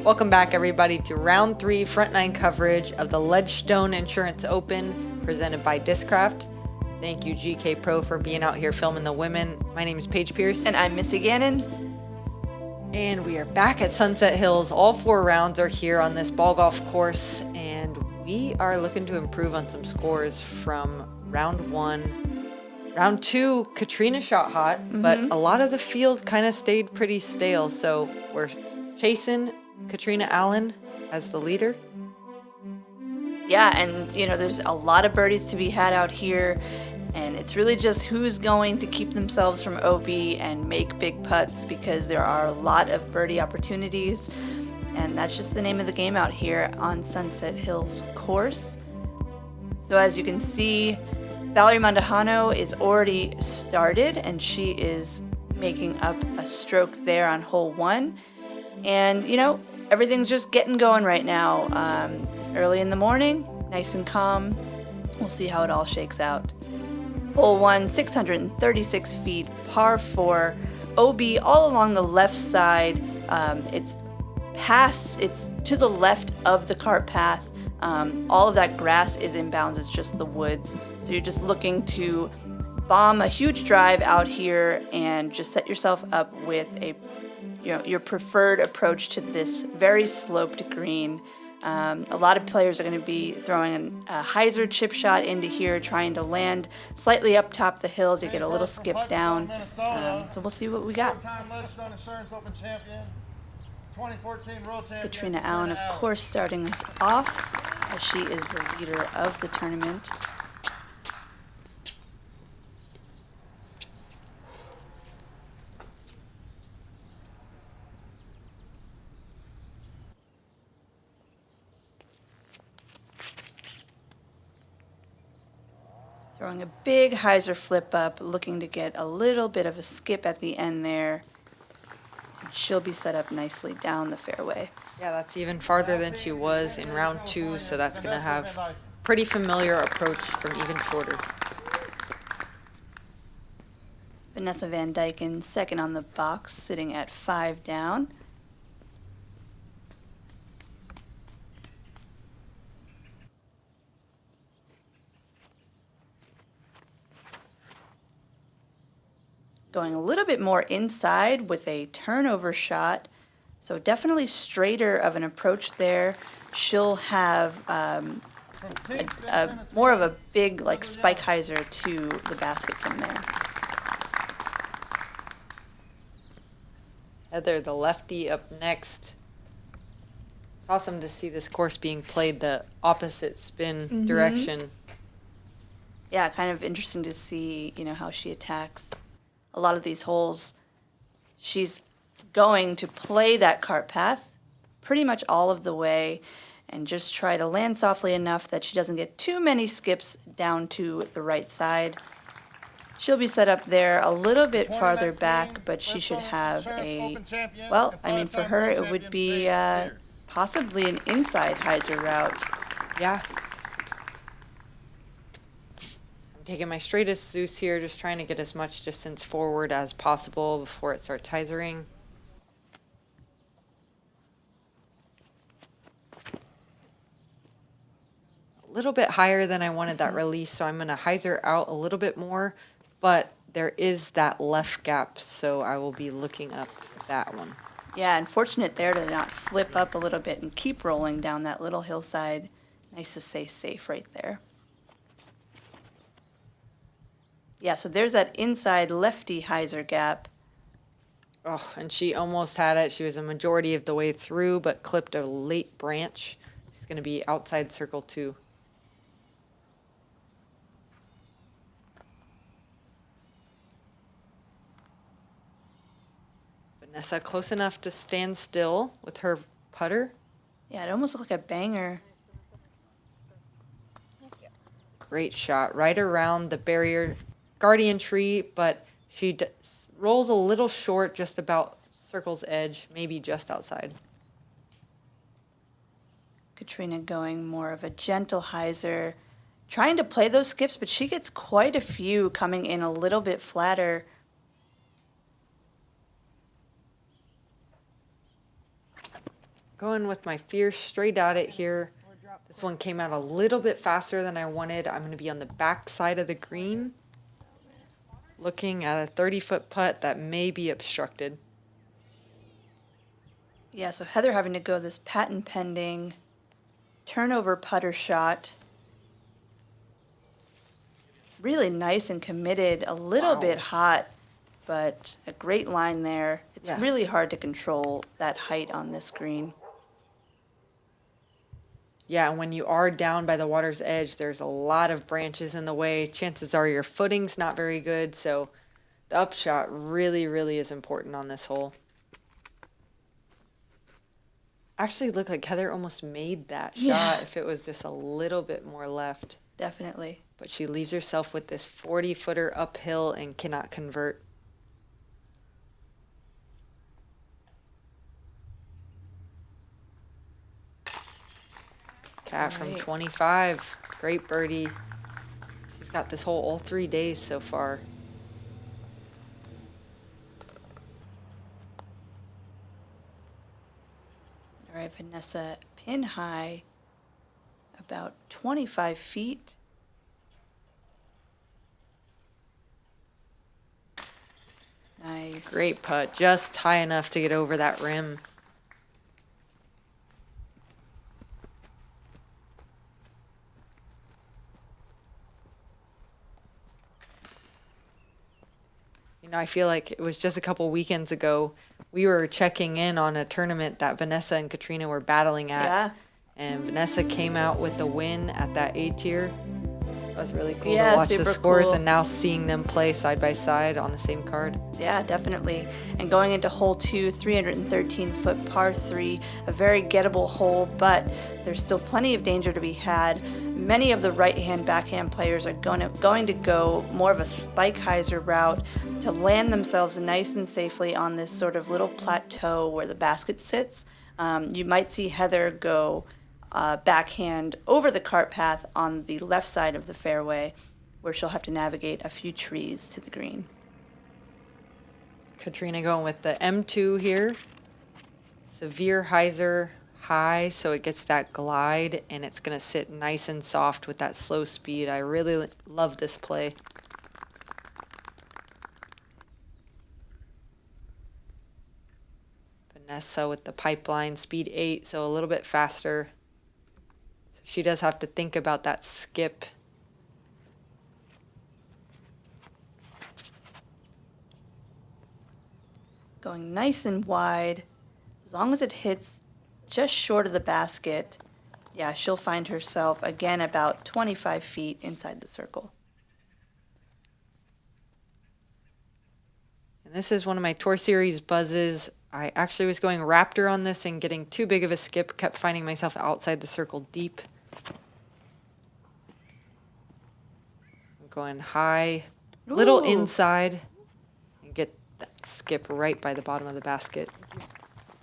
Welcome back, everybody, to round 3 front 9 coverage of the Ledgestone Insurance Open presented by DISCRAFT. Thank you, GKPro, for being out here filming the women. My name is Paige Pierce. And I'm Missy Gannon. And we are back at Sunset Hills. All 4 rounds are here on this ball golf course, and we are looking to improve on some scores from round 1. Round 2, Catrina shot hot, but a lot of the field kind of stayed pretty stale, so we're chasing Catrina Allen as the leader. Yeah, and there's a lot of birdies to be had out here, and it's really just who's going to keep themselves from OB and make big putts, because there are a lot of birdie opportunities, and that's just the name of the game out here on Sunset Hills course. So as you can see, Valerie Mandujano is already started, and she is making up a stroke there on hole 1. And, everything's just getting going right now. Early in the morning, nice and calm. We'll see how it all shakes out. Hole 1, 636 feet, par 4, OB all along the left side. It's to the left of the cart path. All of that grass is in bounds. It's just the woods. So you're just looking to bomb a huge drive out here and just set yourself up with your preferred approach to this very sloped green. A lot of players are going to be throwing a hyzer chip shot into here, trying to land slightly up top the hill to get a little skip down. So we'll see what we got. Catrina Allen, of course, starting us off, as she is the leader of the tournament. Throwing a big hyzer flip up, looking to get a little bit of a skip at the end there. She'll be set up nicely down the fairway. Yeah, that's even farther than she was in round 2, so that's going to have pretty familiar approach from even shorter. Vanessa Van Dyken, second on the box, sitting at 5 down. Going a little bit more inside with a turnover shot. So definitely straighter of an approach there. She'll have more of a big spike hyzer to the basket from there. Heather, the lefty, up next. Awesome to see this course being played the opposite spin direction. Yeah, kind of interesting to see, how she attacks a lot of these holes. She's going to play that cart path pretty much all of the way and just try to land softly enough that she doesn't get too many skips down to the right side. She'll be set up there a little bit farther back, but she should have for her it would be possibly an inside hyzer route. Yeah. Taking my straightest Zeus here, just trying to get as much distance forward as possible before it starts hyzering. A little bit higher than I wanted that release, so I'm going to hyzer out a little bit more, but there is that left gap, so I will be looking up that one. Yeah, unfortunate there to not flip up a little bit and keep rolling down that little hillside. Nice to stay safe right there. Yeah, so there's that inside lefty hyzer gap. Oh, and she almost had it. She was a majority of the way through, but clipped a late branch. She's going to be outside circle 2. Vanessa close enough to stand still with her putter. Yeah, it almost looked like a banger. Great shot. Right around the barrier guardian tree, but she rolls a little short, just about circle's edge, maybe just outside. Catrina going more of a gentle hyzer, trying to play those skips, but she gets quite a few coming in a little bit flatter. Going with my Fierce straight at it here. This one came out a little bit faster than I wanted. I'm going to be on the back side of the green, looking at a 30-foot putt that may be obstructed. Yeah, so Heather having to go this patent pending turnover putter shot. Really nice and committed, a little Wow. bit hot, but a great line there. It's Yeah. really hard to control that height on this green. Yeah, and when you are down by the water's edge, there's a lot of branches in the way. Chances are your footing's not very good, so the upshot really, really is important on this hole. Actually, looked like Heather almost made that shot Yeah. if it was just a little bit more left. Definitely. But she leaves herself with this 40-footer uphill and cannot convert. Cat from Right. 25. Great birdie. She's got this hole all 3 days so far. All right, Vanessa, pin high, about 25 feet. Nice. Great putt. Just high enough to get over that rim. You know, I feel like it was just a couple weekends ago, we were checking in on a tournament that Vanessa and Catrina were battling at. Yeah. And Vanessa came out with the win at that A tier. It was really cool Yeah, to watch the super scores cool. and now seeing them play side by side on the same card. Yeah, definitely. And going into hole 2, 313-foot par 3, a very gettable hole, but there's still plenty of danger to be had. Many of the right-hand backhand players are going to go more of a spike hyzer route to land themselves nice and safely on this sort of little plateau where the basket sits. You might see Heather go backhand over the cart path on the left side of the fairway, where she'll have to navigate a few trees to the green. Catrina going with the M2 here. Severe hyzer high, so it gets that glide and it's going to sit nice and soft with that slow speed. I really love this play. Vanessa with the pipeline, speed 8, so a little bit faster. So she does have to think about that skip. Going nice and wide, as long as it hits just short of the basket, yeah, she'll find herself again about 25 feet inside the circle. And this is one of my Tour Series buzzes. I actually was going Raptor on this and getting too big of a skip, kept finding myself outside the circle deep. I'm going high, little Ooh. inside, and get that skip right by the bottom of the basket.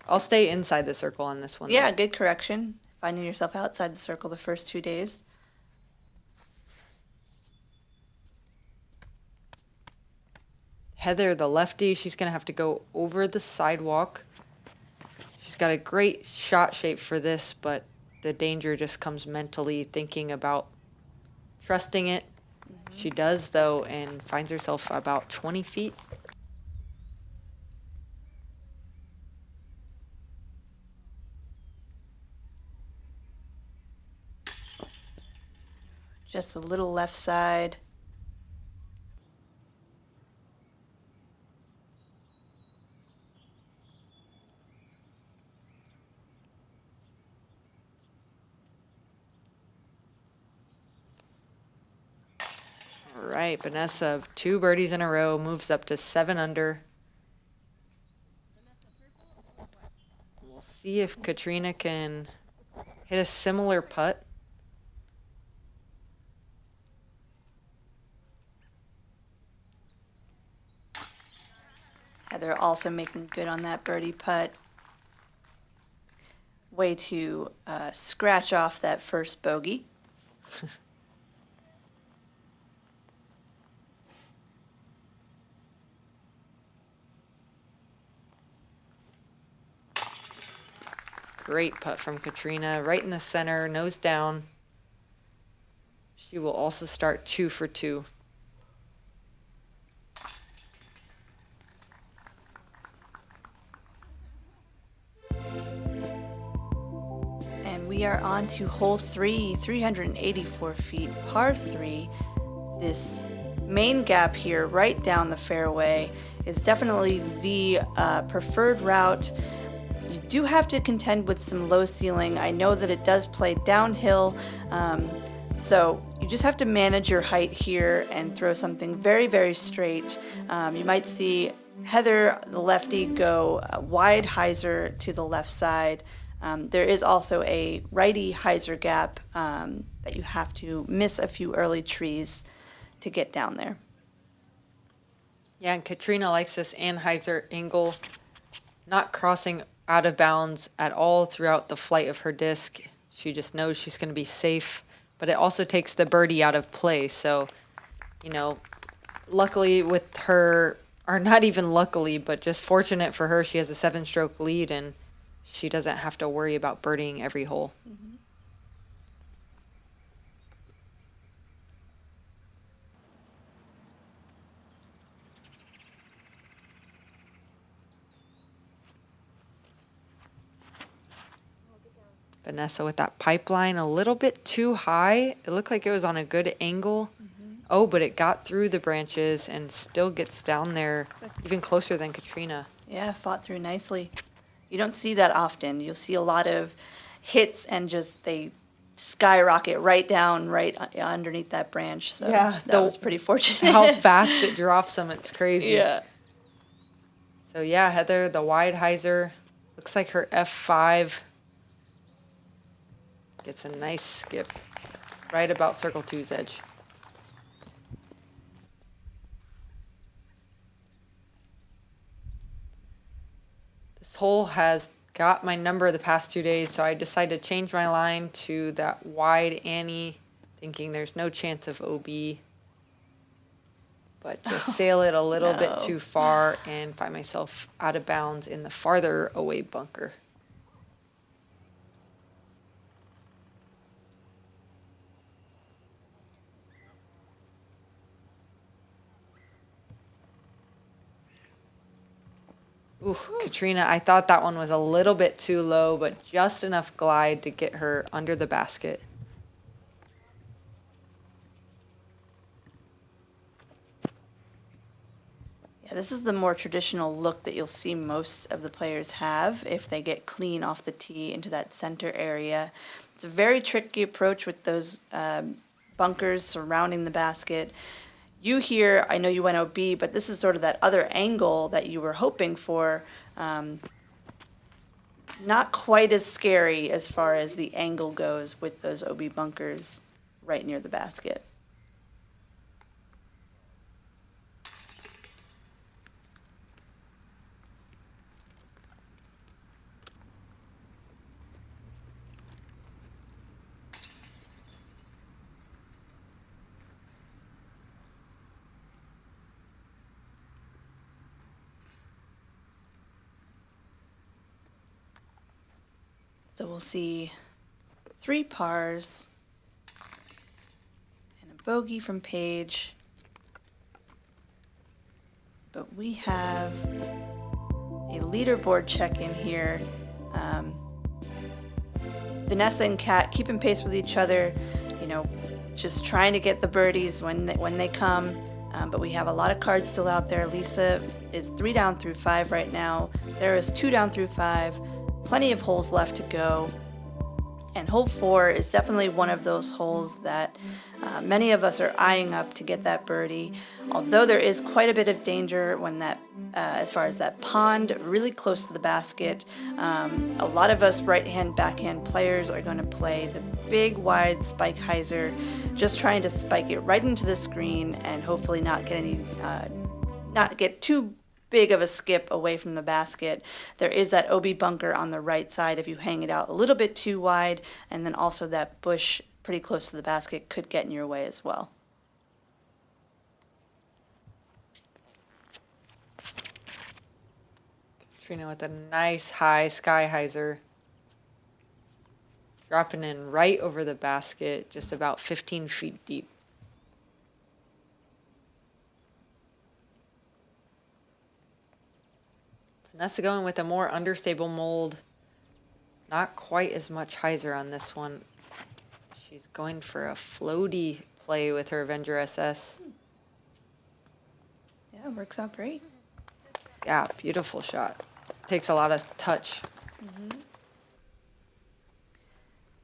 I'll stay inside the circle on this one. Yeah, though. good correction. Finding yourself outside the circle the first 2 days. Heather, the lefty, she's going to have to go over the sidewalk. She's got a great shot shape for this, but the danger just comes mentally thinking about trusting it. She does, though, and finds herself about 20 feet. Just a little left side. All right, Vanessa, 2 birdies in a row, moves up to 7 under. We'll see if Catrina can hit a similar putt. Heather also making good on that birdie putt. Way to scratch off that first bogey. Great putt from Catrina, right in the center, nose down. She will also start 2 for 2. And we are on to hole 3, 384 feet, par 3. This main gap here, right down the fairway, is definitely the preferred route. You do have to contend with some low ceiling. I know that it does play downhill, so you just have to manage your height here and throw something very, very straight. You might see Heather, the lefty, go wide hyzer to the left side. There is also a righty hyzer gap that you have to miss a few early trees to get down there. Yeah, and Catrina likes this Anheuser angle, not crossing out of bounds at all throughout the flight of her disc. She just knows she's going to be safe, but it also takes the birdie out of play. So, you know, luckily with her, or not even luckily, but just fortunate for her, she has a 7-stroke lead and she doesn't have to worry about birdieing every hole. Mm-hmm. Vanessa with that pipeline a little bit too high. It looked like it was on a good angle. Mm-hmm. Oh, but it got through the branches and still gets down there even closer than Catrina. Yeah, fought through nicely. You don't see that often. You'll see a lot of hits and just they skyrocket right down, right underneath that branch. So yeah, that was pretty fortunate. How fast it drops them, it's crazy. Yeah. So yeah, Heather, the wide hyzer, looks like her F5 gets a nice skip right about circle 2's edge. This hole has got my number the past 2 days, so I decided to change my line to that wide Annie, thinking there's no chance of OB. But just sail it a little bit too far and find myself out of bounds in the farther away bunker. Ooh, Catrina, I thought that one was a little bit too low, but just enough glide to get her under the basket. Yeah, this is the more traditional look that you'll see most of the players have if they get clean off the tee into that center area. It's a very tricky approach with those bunkers surrounding the basket. You here, I know you went OB, but this is sort of that other angle that you were hoping for. Not quite as scary as far as the angle goes with those OB bunkers right near the basket. So we'll see 3 pars and a bogey from Paige. But we have a leaderboard check-in here. Vanessa and Kat keeping pace with each other, you know, just trying to get the birdies when they come. But we have a lot of cards still out there. Lisa is 3 down through 5 right now. Sarah's 2 down through 5. Plenty of holes left to go. And hole 4 is definitely one of those holes that many of us are eyeing up to get that birdie. Although there is quite a bit of danger when that, as far as that pond really close to the basket, a lot of us right-hand, backhand players are going to play the big wide spike hyzer, just trying to spike it right into the screen and hopefully not get too big of a skip away from the basket. There is that OB bunker on the right side if you hang it out a little bit too wide, and then also that bush pretty close to the basket could get in your way as well. Catrina with a nice high sky hyzer. dropping in right over the basket, just about 15 feet deep. Vanessa going with a more understable mold. Not quite as much hyzer on this one. She's going for a floaty play with her Avenger SS. Yeah, works out great. Yeah, beautiful shot. Takes a lot of touch.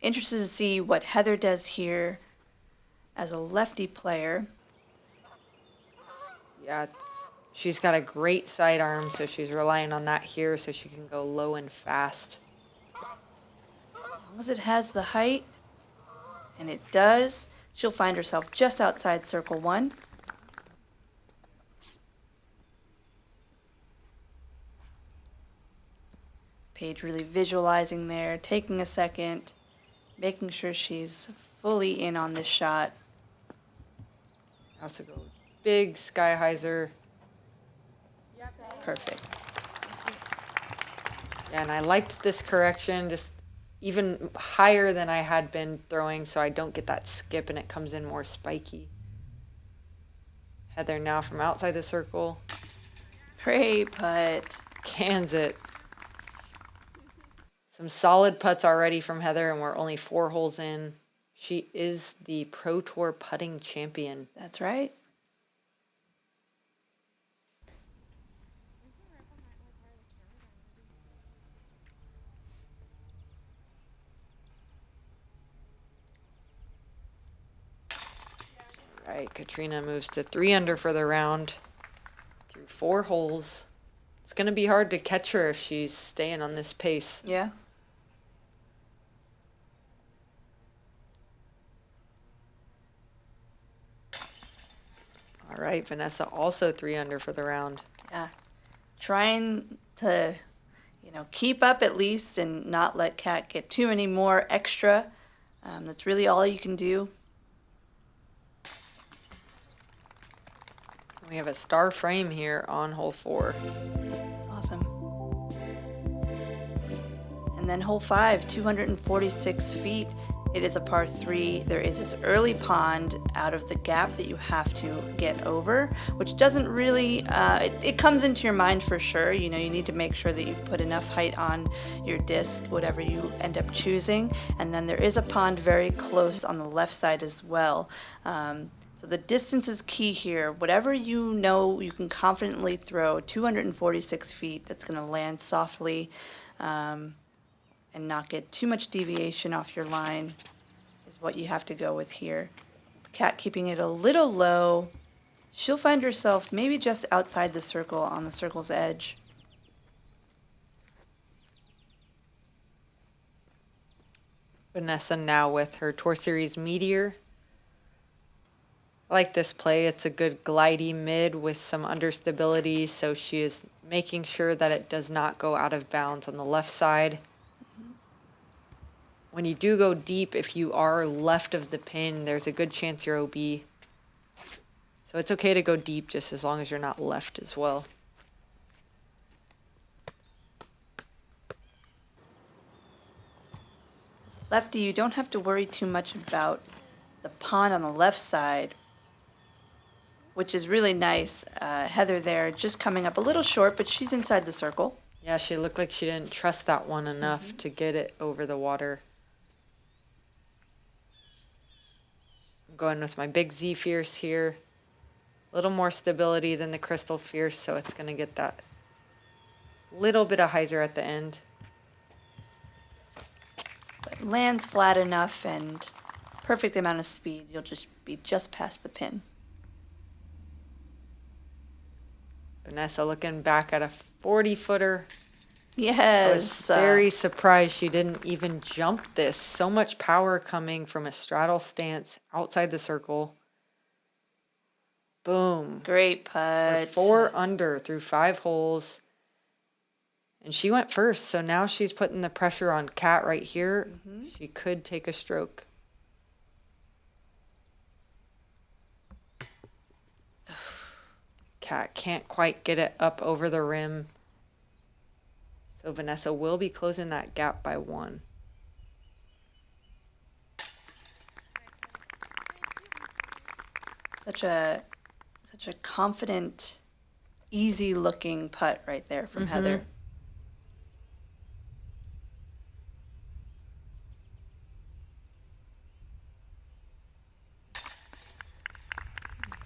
Interested to see what Heather does here as a lefty player. Yeah, she's got a great sidearm, so she's relying on that here so she can go low and fast. As long as it has the height, and it does, she'll find herself just outside circle 1. Paige really visualizing there, taking a second, making sure she's fully in on this shot. Also go big sky hyzer. Perfect. Yeah, and I liked this correction, just even higher than I had been throwing, so I don't get that skip and it comes in more spiky. Heather now from outside the circle. Great putt. Cans it. Some solid putts already from Heather, and we're only 4 holes in. She is the Pro Tour putting champion. That's right. All right, Catrina moves to 3 under for the round through 4 holes. It's going to be hard to catch her if she's staying on this pace. Yeah. All right, Vanessa also 3 under for the round. Yeah. Trying to, keep up at least and not let Kat get too many more extra. That's really all you can do. We have a star frame here on hole 4. Awesome. And then hole 5, 246 feet. It is a par 3. There is this early pond out of the gap that you have to get over, which doesn't really, it comes into your mind for sure. You need to make sure that you put enough height on your disc, whatever you end up choosing. And then there is a pond very close on the left side as well. So the distance is key here. Whatever you know you can confidently throw, 246 feet, that's going to land softly and not get too much deviation off your line is what you have to go with here. Kat keeping it a little low. She'll find herself maybe just outside the circle on the circle's edge. Vanessa now with her Tour Series Meteor. I like this play. It's a good glidey mid with some understability, so she is making sure that it does not go out of bounds on the left side. When you do go deep, if you are left of the pin, there's a good chance you're OB. So it's okay to go deep just as long as you're not left as well. Lefty, you don't have to worry too much about the pond on the left side, which is really nice. Heather there just coming up a little short, but she's inside the circle. Yeah, she looked like she didn't trust that one enough to get it over the water. I'm going with my big Z Fierce here. A little more stability than the Crystal Fierce, so it's going to get that little bit of hyzer at the end. But lands flat enough and perfect amount of speed. You'll just be just past the pin. Vanessa looking back at a 40-footer. Yes. I was very surprised she didn't even jump this. So much power coming from a straddle stance outside the circle. Boom. Great We're putt. 4 under through 5 holes. And she went first, so now she's putting the pressure on Kat right here. She could take a stroke. Kat can't quite get it up over the rim. So Vanessa will be closing that gap by 1. Such a confident, easy looking putt right there from Heather.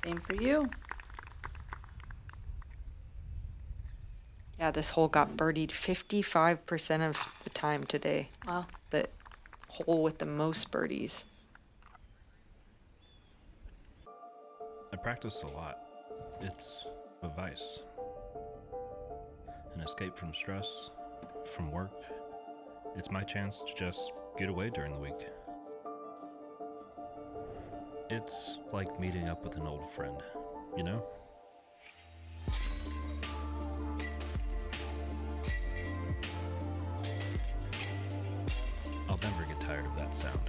Same for you. Yeah, this hole got birdied 55% of the time today. Wow. The hole with the most birdies. I practice a lot. It's a vice. An escape from stress, from work. It's my chance to just get away during the week. It's like meeting up with an old friend, you know? I'll never get tired of that sound.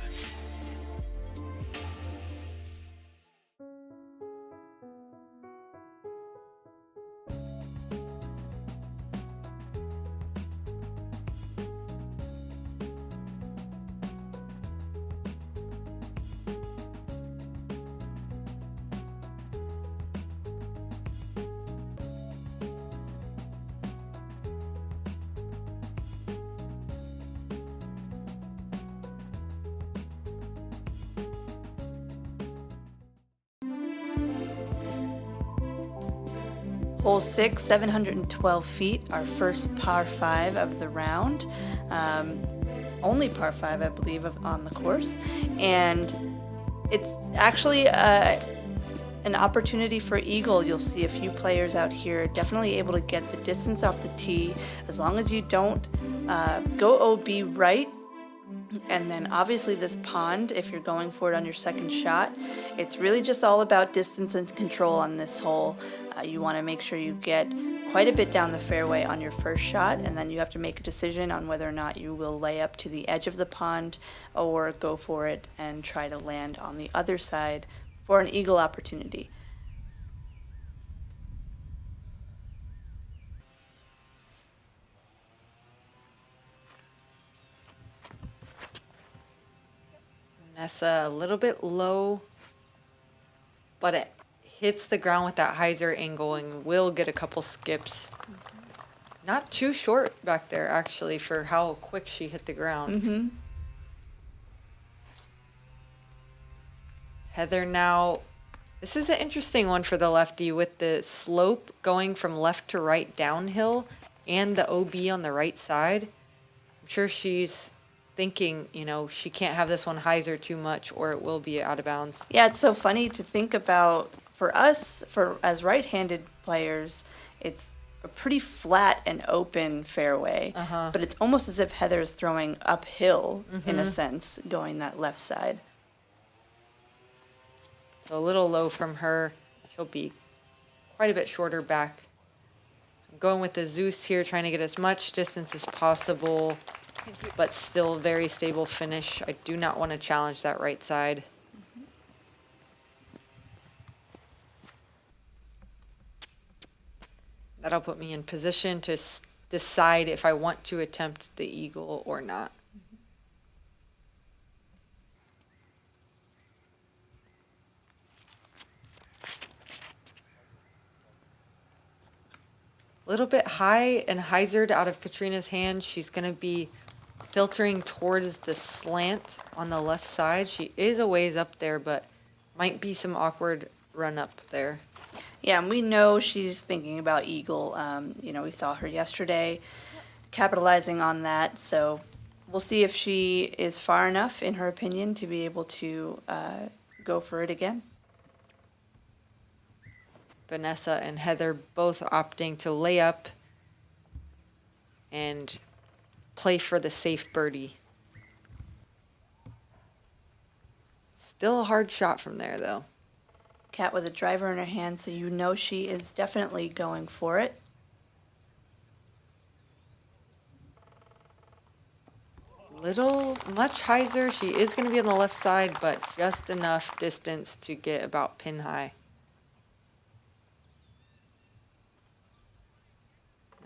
Hole 6, 712 feet, our first par 5 of the round. Only par 5, I believe, on the course. And it's actually an opportunity for eagle. You'll see a few players out here definitely able to get the distance off the tee as long as you don't go OB right. And then obviously this pond, if you're going for it on your second shot, it's really just all about distance and control on this hole. You want to make sure you get quite a bit down the fairway on your first shot, and then you have to make a decision on whether or not you will lay up to the edge of the pond or go for it and try to land on the other side for an eagle opportunity. Vanessa a little bit low, but it hits the ground with that hyzer angle and will get a couple skips. Not too short back there, actually, for how quick she hit the ground. Heather now, this is an interesting one for the lefty with the slope going from left to right downhill and the OB on the right side. I'm sure she's thinking, you know, she can't have this one hyzer too much or it will be out of bounds. Yeah, it's so funny to think about. For us, as right-handed players, it's a pretty flat and open fairway, but it's almost as if Heather's throwing uphill in a sense, going that left side. So a little low from her. She'll be quite a bit shorter back. I'm going with the Zeus here, trying to get as much distance as possible, but still very stable finish. I do not want to challenge that right side. That'll put me in position to decide if I want to attempt the eagle or not. A little bit high and hyzered out of Catrina's hand. She's going to be filtering towards the slant on the left side. She is a ways up there, but might be some awkward run up there. Yeah, and we know she's thinking about eagle. You know, we saw her yesterday capitalizing on that. So we'll see if she is far enough, in her opinion, to be able to go for it again. Vanessa and Heather both opting to lay up and play for the safe birdie. Still a hard shot from there, though. Kat with a driver in her hand, so you know she is definitely going for it. Much hyzer. She is going to be on the left side, but just enough distance to get about pin high.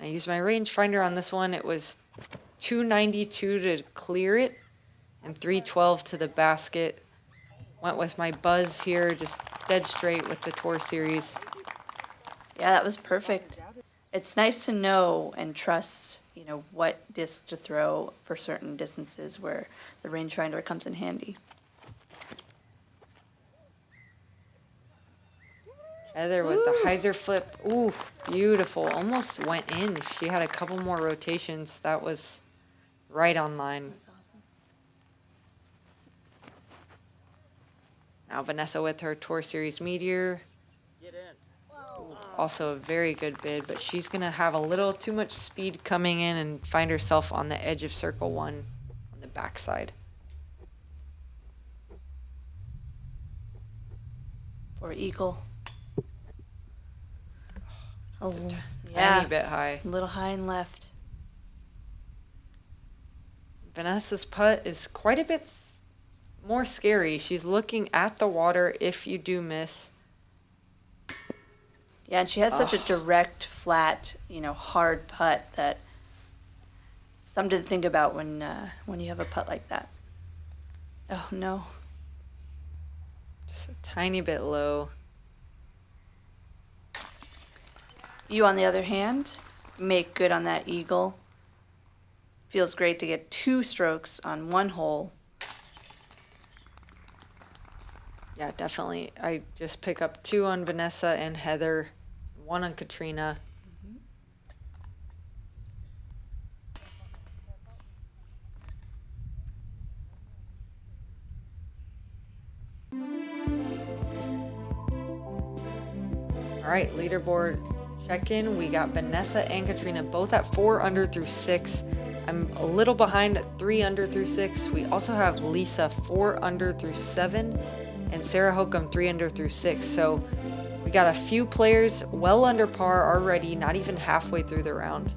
I used my rangefinder on this one. It was 292 to clear it and 312 to the basket. Went with my buzz here, just dead straight with the tour series. Yeah, that was perfect. It's nice to know and trust, you know, what disc to throw for certain distances where the rangefinder comes in handy. Heather with the hyzer flip. Ooh, beautiful. Almost went in. If she had a couple more rotations, that was right on line. That's awesome. Now Vanessa with her Tour Series Meteor. Ooh, also a very good bid, but she's going to have a little too much speed coming in and find herself on the edge of circle 1 on the backside. For eagle. Oh, Tiny yeah, bit high. a little high and left. Vanessa's putt is quite a bit more scary. She's looking at the water if you do miss. Yeah, and she has such a direct, flat, you know, hard putt that something to think about when you have a putt like that. Oh no. Just a tiny bit low. You, on the other hand, make good on that eagle. Feels great to get 2 strokes on 1 hole. Yeah, definitely. I just pick up 2 on Vanessa and Heather, 1 on Catrina. All right, leaderboard check-in. We got Vanessa and Catrina both at 4 under through 6. I'm a little behind at 3 under through 6. We also have Lisa 4 under through 7 and Sarah Hokum 3 under through 6. So we got a few players well under par already, not even halfway through the round.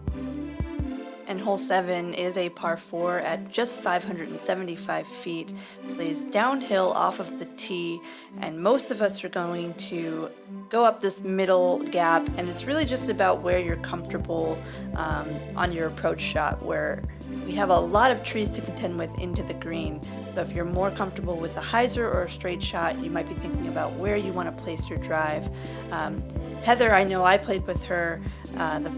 And hole 7 is a par 4 at just 575 feet, plays downhill off of the tee, and most of us are going to go up this middle gap, and it's really just about where you're comfortable on your approach shot, where we have a lot of trees to contend with into the green. So if you're more comfortable with a hyzer or a straight shot, you might be thinking about where you want to place your drive. Heather, I know I played with her the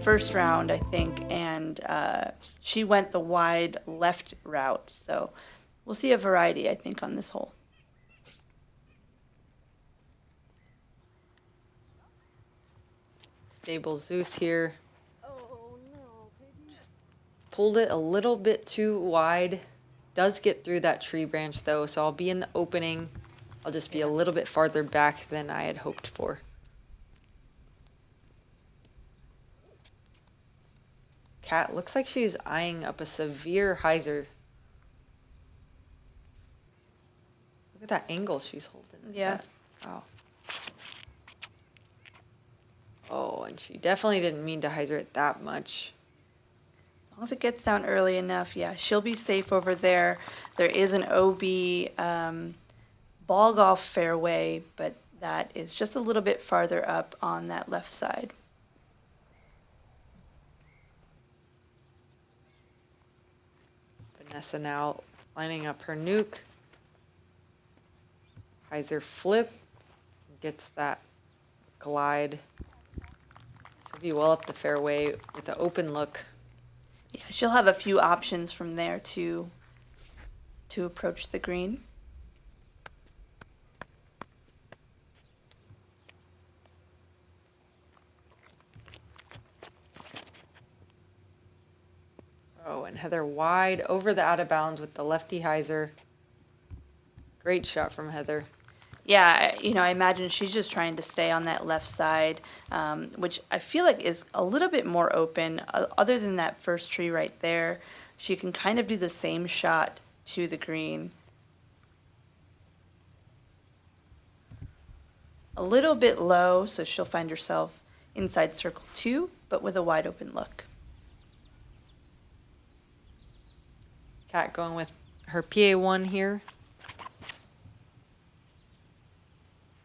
first round, I think, and she went the wide left route. So we'll see a variety, I think, on this hole. Stable Zeus here. Just pulled it a little bit too wide. Does get through that tree branch though, so I'll be in the opening. I'll just be a little bit farther back than I had hoped for. Kat looks like she's eyeing up a severe hyzer. Look at that angle she's holding. Yeah. Wow. Oh, and she definitely didn't mean to hyzer it that much. As long as it gets down early enough, yeah, she'll be safe over there. There is an OB ball golf fairway, but that is just a little bit farther up on that left side. Vanessa now lining up her nuke. Hyzer flip. Gets that glide. She'll be well up the fairway with an open look. Yeah, she'll have a few options from there to approach the green. Oh, and Heather wide over the out of bounds with the lefty hyzer. Great shot from Heather. Yeah, you know, I imagine she's just trying to stay on that left side, which I feel like is a little bit more open. Other than that first tree right there, she can kind of do the same shot to the green. A little bit low, so she'll find herself inside circle 2, but with a wide open look. Kat going with her PA1 here.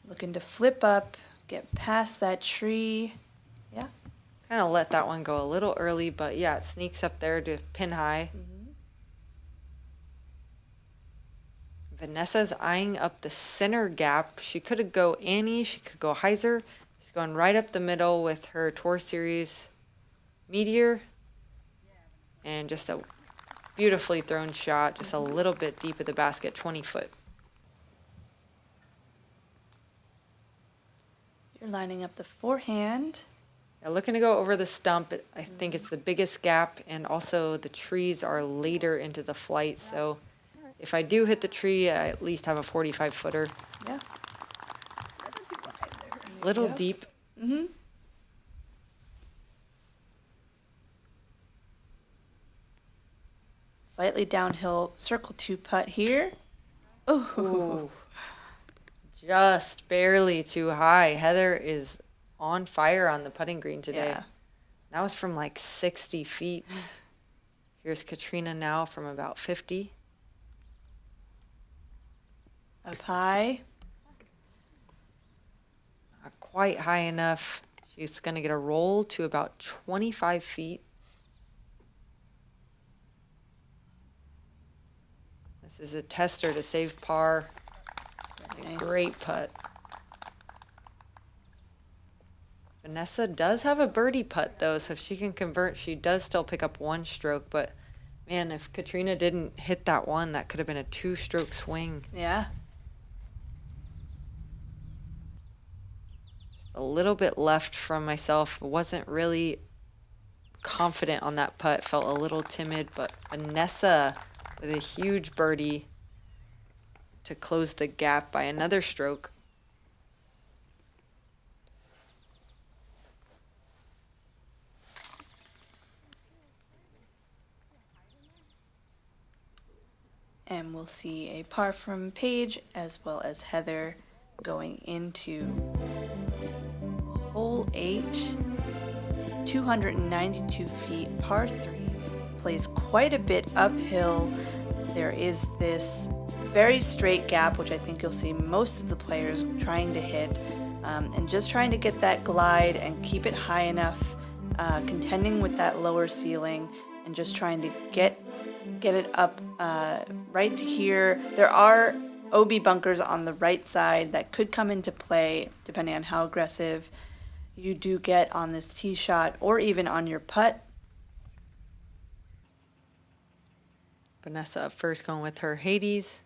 Looking to flip up, get past that tree. Yeah. Kind of let that one go a little early, but yeah, it sneaks up there to pin high. Vanessa's eyeing up the center gap. She could go Annie. She could go Heiser. She's going right up the middle with her Tour Series Meteor. And just a beautifully thrown shot, just a little bit deep of the basket, 20 foot. You're lining up the forehand. Yeah, looking to go over the stump. I think it's the biggest gap, and also the trees are later into the flight, so if I do hit the tree, I at least have a 45-footer. Yeah. Little deep. Mm-hmm. Slightly downhill circle 2 putt here. Ooh. Just barely too high. Heather is on fire on the putting green today. Yeah. That was from like 60 feet. Here's Catrina now from about 50. Up high. Not quite high enough. She's going to get a roll to about 25 feet. This is a tester to save par. Nice. Great putt. Vanessa does have a birdie putt, though, so if she can convert, she does still pick up 1 stroke. But, man, if Catrina didn't hit that one, that could have been a 2-stroke swing. Yeah. Just a little bit left from myself. Wasn't really confident on that putt. Felt a little timid, but Vanessa with a huge birdie to close the gap by another stroke. And we'll see a par from Paige as well as Heather going into hole 8, 292 feet, par 3. Plays quite a bit uphill. There is this very straight gap, which I think you'll see most of the players trying to hit, and just trying to get that glide and keep it high enough, contending with that lower ceiling, and just trying to get it up right to here. There are OB bunkers on the right side that could come into play depending on how aggressive you do get on this tee shot or even on your putt. Vanessa up first going with her Hades.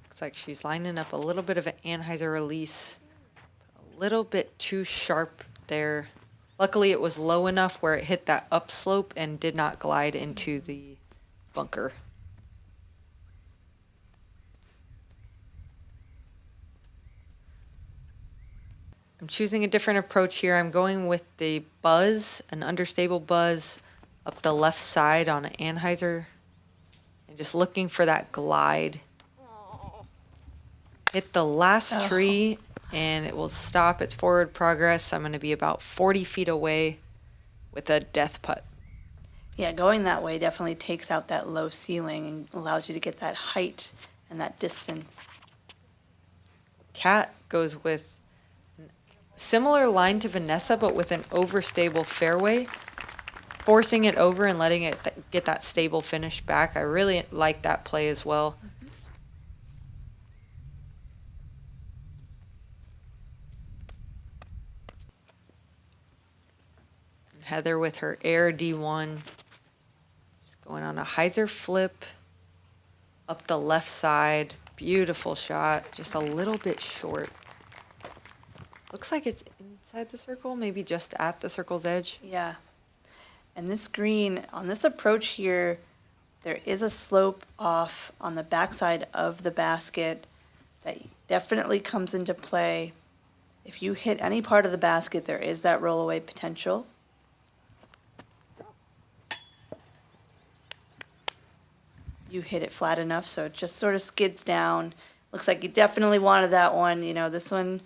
Looks like she's lining up a little bit of an Anheuser release. A little bit too sharp there. Luckily it was low enough where it hit that upslope and did not glide into the bunker. I'm choosing a different approach here. I'm going with the buzz, an understable buzz up the left side on an Anheuser. And just looking for that glide. Hit the last tree and it will stop its forward progress. I'm going to be about 40 feet away with a death putt. Yeah, going that way definitely takes out that low ceiling and allows you to get that height and that distance. Kat goes with similar line to Vanessa, but with an overstable fairway, forcing it over and letting it get that stable finish back. I really like that play as well. Heather with her Air D1. Just going on a hyzer flip up the left side. Beautiful shot. Just a little bit short. Looks like it's inside the circle, maybe just at the circle's edge. Yeah. And this green, on this approach here, there is a slope off on the backside of the basket that definitely comes into play. If you hit any part of the basket, there is that rollaway potential. You hit it flat enough so it just sort of skids down. Looks like you definitely wanted that one. You know, this one,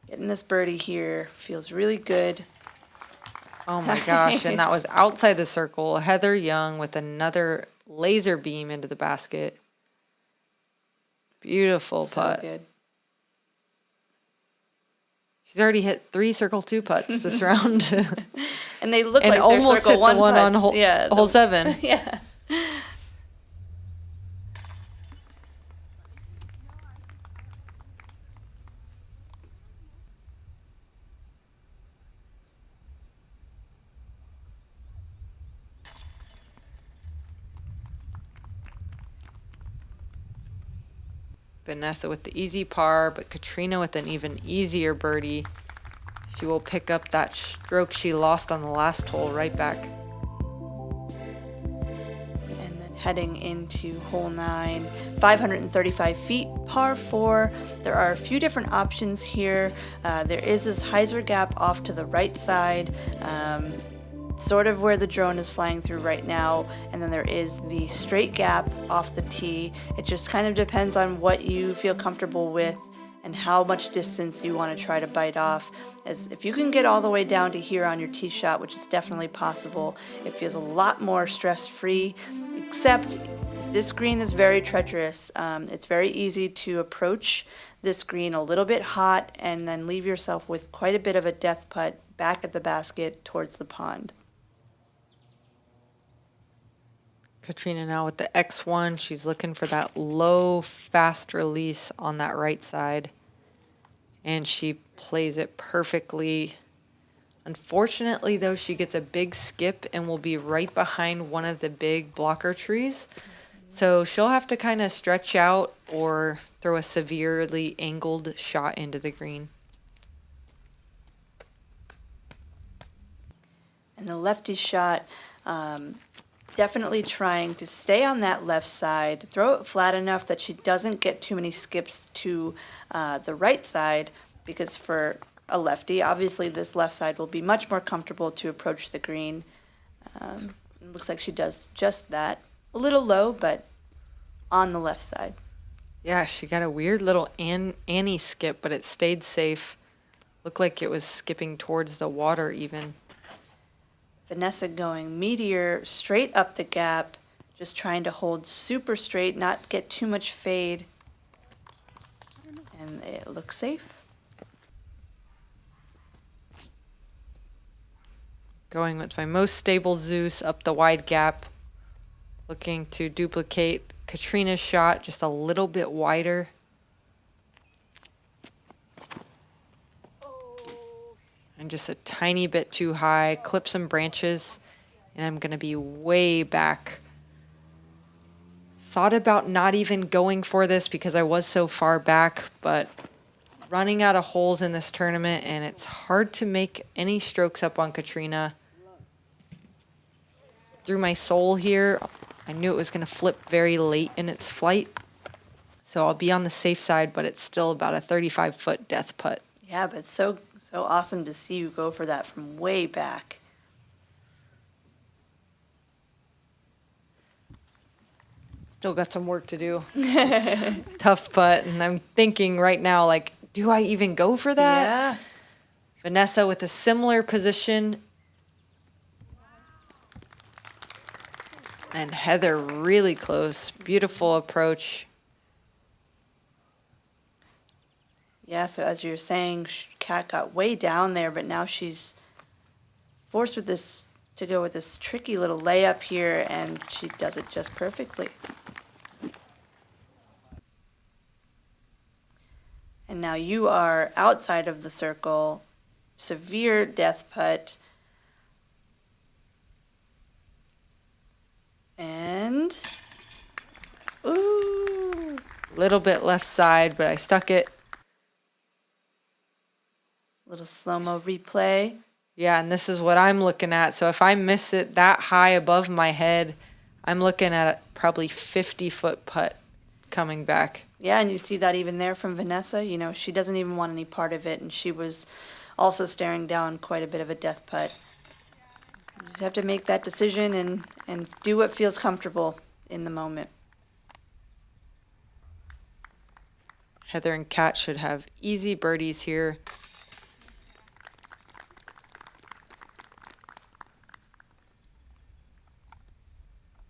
getting this birdie here feels really good. Oh my gosh, and that was outside the circle. Heather Young with another laser beam into the basket. Beautiful So putt. good. She's already hit 3 circle 2 putts this round. And they look And like they're almost circle hit the one one on putts. hole, Yeah, hole 7. Yeah. Vanessa with the easy par, but Catrina with an even easier birdie. She will pick up that stroke she lost on the last hole right back. And then heading into hole 9, 535 feet, par 4. There are a few different options here. There is this hyzer gap off to the right side, sort of where the drone is flying through right now, and then there is the straight gap off the tee. It just kind of depends on what you feel comfortable with and how much distance you want to try to bite off. As if you can get all the way down to here on your tee shot, which is definitely possible, it feels a lot more stress-free, except this green is very treacherous. It's very easy to approach this green a little bit hot and then leave yourself with quite a bit of a death putt back at the basket towards the pond. Catrina now with the X1. She's looking for that low, fast release on that right side. And she plays it perfectly. Unfortunately, though, she gets a big skip and will be right behind one of the big blocker trees. So she'll have to kind of stretch out or throw a severely angled shot into the green. And the lefty shot, definitely trying to stay on that left side, throw it flat enough that she doesn't get too many skips to the right side, because for a lefty, obviously this left side will be much more comfortable to approach the green. It looks like she does just that. A little low, but on the left side. Yeah, she got a weird little Annie skip, but it stayed safe. Looked like it was skipping towards the water even. Vanessa going meteor straight up the gap, just trying to hold super straight, not get too much fade. And it looks safe. Going with my most stable Zeus up the wide gap. Looking to duplicate Catrina's shot just a little bit wider. And just a tiny bit too high. Clip some branches. And I'm going to be way back. Thought about not even going for this because I was so far back. But running out of holes in this tournament. And it's hard to make any strokes up on Catrina. Through my soul here, I knew it was going to flip very late in its flight. So I'll be on the safe side, but it's still about a 35-foot death putt. Yeah, but so awesome to see you go for that from way back. Still got some work to do. It's a tough putt, and I'm thinking right now, like, do I even go for that? Yeah. Vanessa with a similar position. And Heather really close. Beautiful approach. Yeah, so as you were saying, Kat got way down there, but now she's forced with this to go with this tricky little layup here, and she does it just perfectly. And now you are outside of the circle. Severe death putt. And, ooh. Little bit left side, but I stuck it. Little slow-mo replay. Yeah, and this is what I'm looking at. So if I miss it that high above my head, I'm looking at a probably 50-foot putt coming back. Yeah, and you see that even there from Vanessa. You know, she doesn't even want any part of it, and she was also staring down quite a bit of a death putt. You just have to make that decision and do what feels comfortable in the moment. Heather and Kat should have easy birdies here.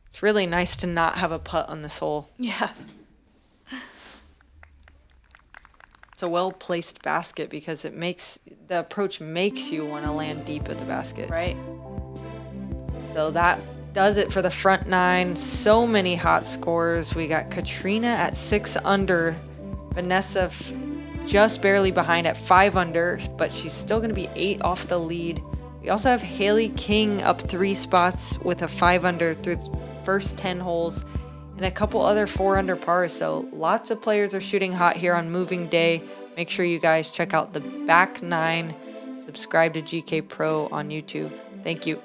It's really nice to not have a putt on this hole. Yeah. It's a well-placed basket because it makes the approach makes you want to land deep at the basket. Right. So that does it for the front 9. So many hot scores. We got Catrina at 6 under, Vanessa just barely behind at 5 under, but she's still going to be 8 off the lead. We also have Haley King up 3 spots with a 5 under through the first 10 holes. and a couple other 4 under pars. So lots of players are shooting hot here on moving day. Make sure you guys check out the back 9. Subscribe to GKPro on YouTube. Thank you.